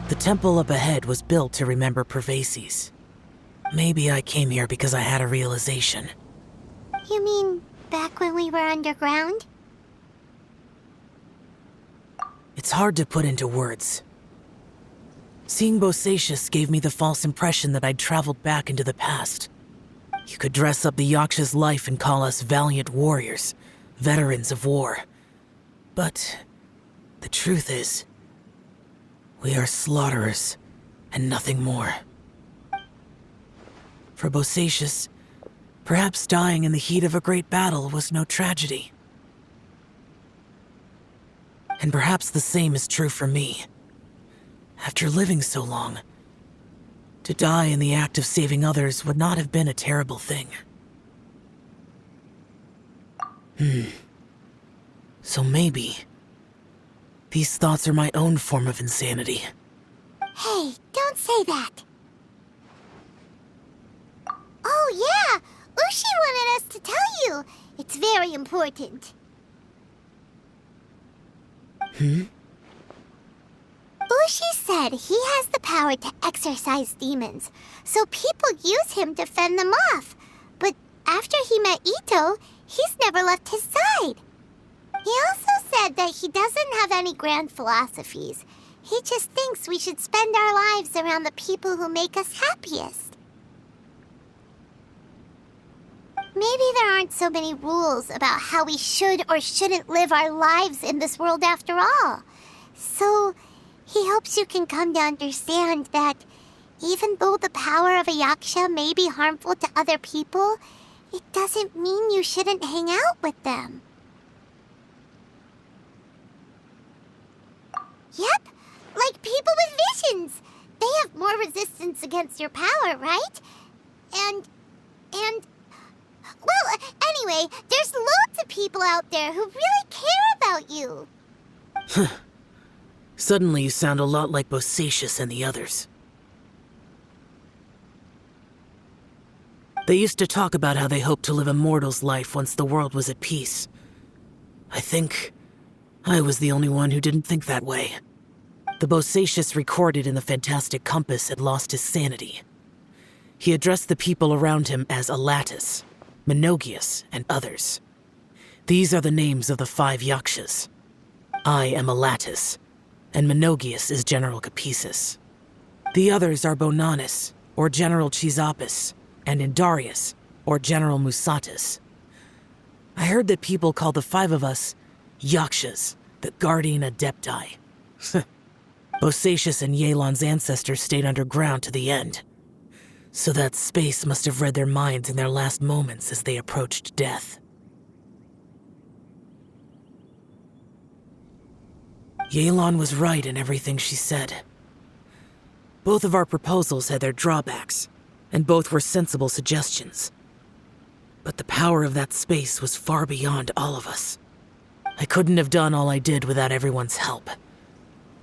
The temple up ahead was built to remember Perilous. Maybe I came here because I had a realization. You mean back when we were underground? It's hard to put into words. Seeing Bosacius gave me the false impression that I'd traveled back into the past. You could dress up the Yaksha's life and call us valiant warriors, veterans of war. But the truth is, we are slaughterers, and nothing more. For Bosacius, perhaps dying in the heat of a great battle was no tragedy. And perhaps the same is true for me. After living so long, to die in the act of saving others would not have been a terrible thing. So maybe these thoughts are my own form of insanity. Hey, don't say that. Oh yeah, Ushi wanted us to tell you. It's very important. Ushi said he has the power to exorcise demons, so people use him to fend them off. But after he met Ito, he's never left his side. He also said that he doesn't have any grand philosophies. He just thinks we should spend our lives around the people who make us happiest. Maybe there aren't so many rules about how we should or shouldn't live our lives in this world after all. So he hopes you can come to understand that even though the power of a yaksha may be harmful to other people, it doesn't mean you shouldn't hang out with them. Yep, like people with visions. They have more resistance against your power, right? And... Well, anyway, there's loads of people out there who really care about you. Suddenly you sound a lot like Bosacius and the others. They used to talk about how they hoped to live a mortal's life once the world was at peace. I think I was the only one who didn't think that way. The Bosacius recorded in the Fantastic Compass had lost his sanity. He addressed the people around him as Alatus, Menogius, and others. These are the names of the 5 Yakshas. I am Alatus, and Menogius is General Capisis. The others are Bonanis, or General Chisapis, and Indarius, or General Musatus. I heard that people call the 5 of us Yakshas, the Guardian Adepti. Bosacius and Yelan's ancestors stayed underground to the end. So that space must have read their minds in their last moments as they approached death. Yelan was right in everything she said. Both of our proposals had their drawbacks, and both were sensible suggestions. But the power of that space was far beyond all of us. I couldn't have done all I did without everyone's help.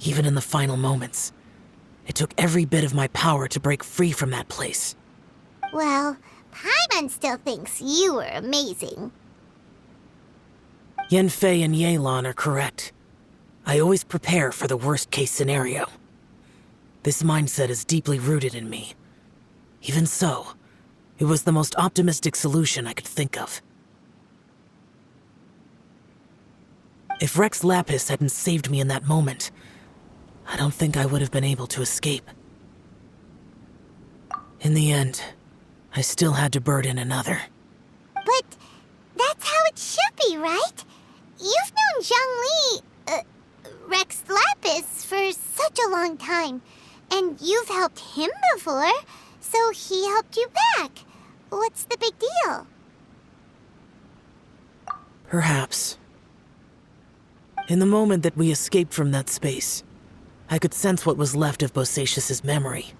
Even in the final moments, it took every bit of my power to break free from that place. Well, Paimon still thinks you were amazing. Yanfei and Yelan are correct. I always prepare for the worst-case scenario. This mindset is deeply rooted in me. Even so, it was the most optimistic solution I could think of. If Rex Lapis hadn't saved me in that moment, I don't think I would have been able to escape. In the end, I still had to burden another. But that's how it should be, right? You've known Zhang Li, Rex Lapis, for such a long time. And you've helped him before, so he helped you back. What's the big deal? Perhaps. In the moment that we escaped from that space, I could sense what was left of Bosacious's memory.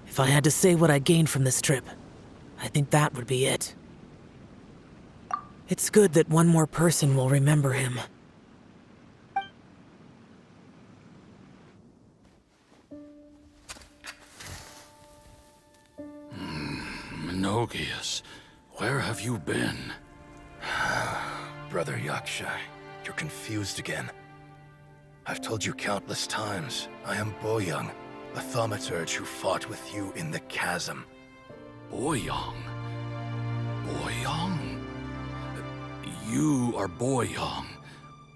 If I had to say what I gained from this trip, I think that would be it. It's good that one more person will remember him. Menogias, where have you been? Brother Yaksha, you're confused again. I've told you countless times, I am Boyoung, a thaumaturge who fought with you in the chasm. Boyoung? Boyoung? You are Boyoung,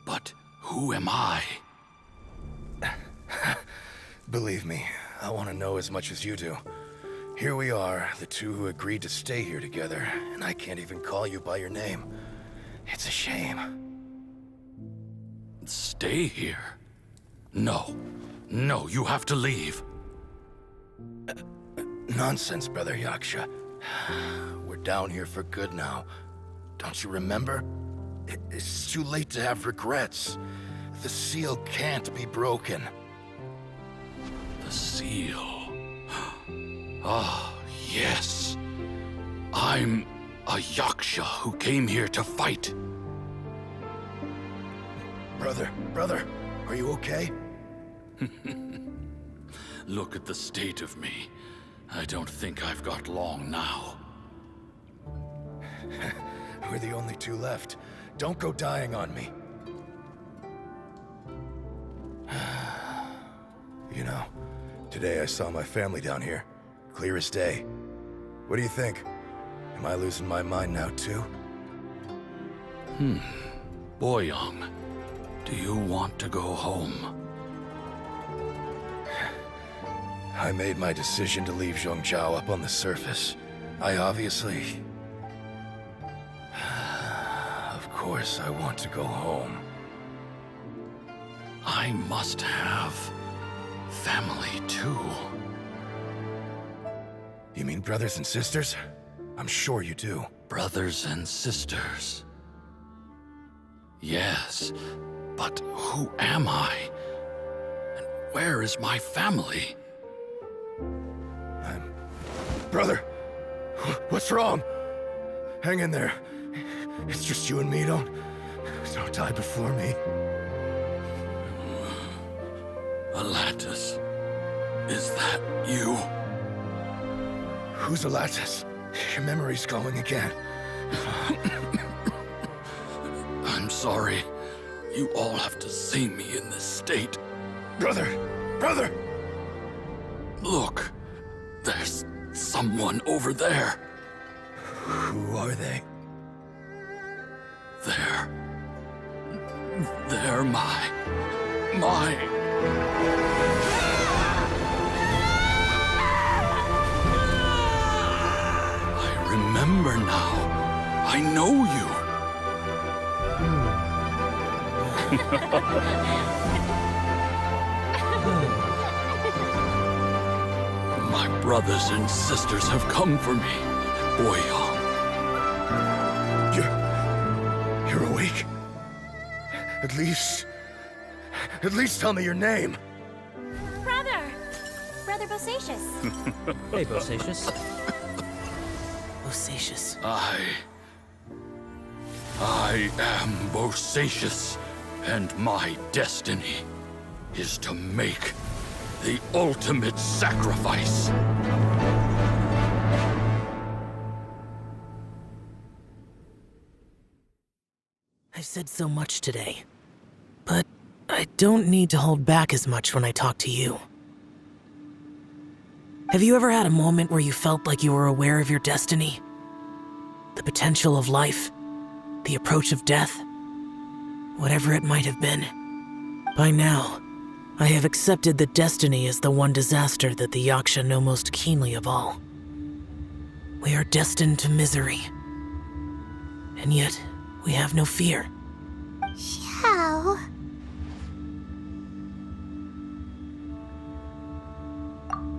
but who am I? Believe me, I want to know as much as you do. Here we are, the two who agreed to stay here together, and I can't even call you by your name. It's a shame. Stay here? No. No, you have to leave. Nonsense, Brother Yaksha. We're down here for good now. Don't you remember? It's too late to have regrets. The seal can't be broken. The seal. Ah, yes. I'm a Yaksha who came here to fight. Brother, are you okay? Look at the state of me. I don't think I've got long now. We're the only two left. Don't go dying on me. You know, today I saw my family down here. Clear as day. What do you think? Am I losing my mind now, too? Boyoung, do you want to go home? I made my decision to leave Zhongzhou up on the surface. I obviously... Of course I want to go home. I must have family too. You mean brothers and sisters? I'm sure you do. Brothers and sisters. Yes, but who am I? And where is my family? Brother! What's wrong? Hang in there. It's just you and me, don't die before me. Alatus, is that you? Who's Alatus? Your memory's going again. I'm sorry. You all have to see me in this state. Brother! Look, there's someone over there. Who are they? They're my... I remember now. I know you. My brothers and sisters have come for me, Boyoung. You're awake? At least tell me your name. Brother Bosacious. Hey, Bosacious. Bosacious. I am Bosacious, and my destiny is to make the ultimate sacrifice. I've said so much today, but I don't need to hold back as much when I talk to you. Have you ever had a moment where you felt like you were aware of your destiny? The potential of life? The approach of death? Whatever it might have been. By now, I have accepted that destiny is the one disaster that the Yaksha know most keenly of all. We are destined to misery. And yet, we have no fear. Xiao.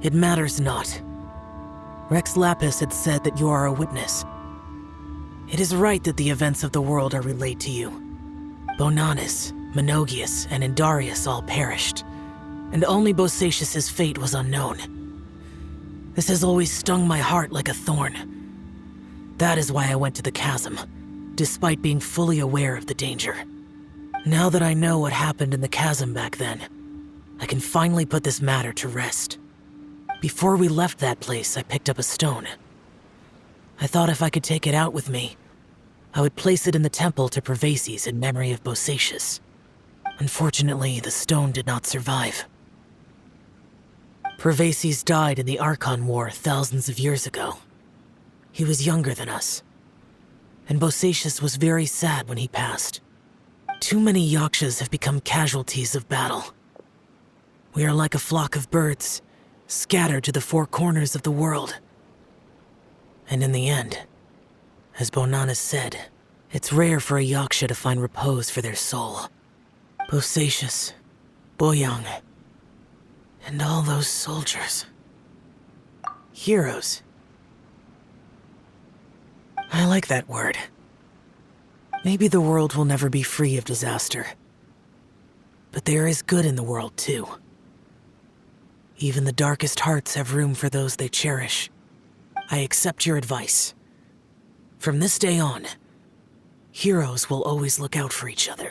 It matters not. Rex Lapis had said that you are a witness. It is right that the events of the world are relayed to you. Bonanis, Menogias, and Indarius all perished, and only Bosacius's fate was unknown. This has always stung my heart like a thorn. That is why I went to the chasm, despite being fully aware of the danger. Now that I know what happened in the chasm back then, I can finally put this matter to rest. Before we left that place, I picked up a stone. I thought if I could take it out with me, I would place it in the temple to Pervases in memory of Bosacius. Unfortunately, the stone did not survive. Pervases died in the Archon War thousands of years ago. He was younger than us, and Bosacius was very sad when he passed. Too many Yakshas have become casualties of battle. We are like a flock of birds, scattered to the four corners of the world. And in the end, as Bonanis said, it's rare for a Yaksha to find repose for their soul. Bosacius, Boyang, and all those soldiers. Heroes. I like that word. Maybe the world will never be free of disaster. But there is good in the world, too. Even the darkest hearts have room for those they cherish. I accept your advice. From this day on, heroes will always look out for each other.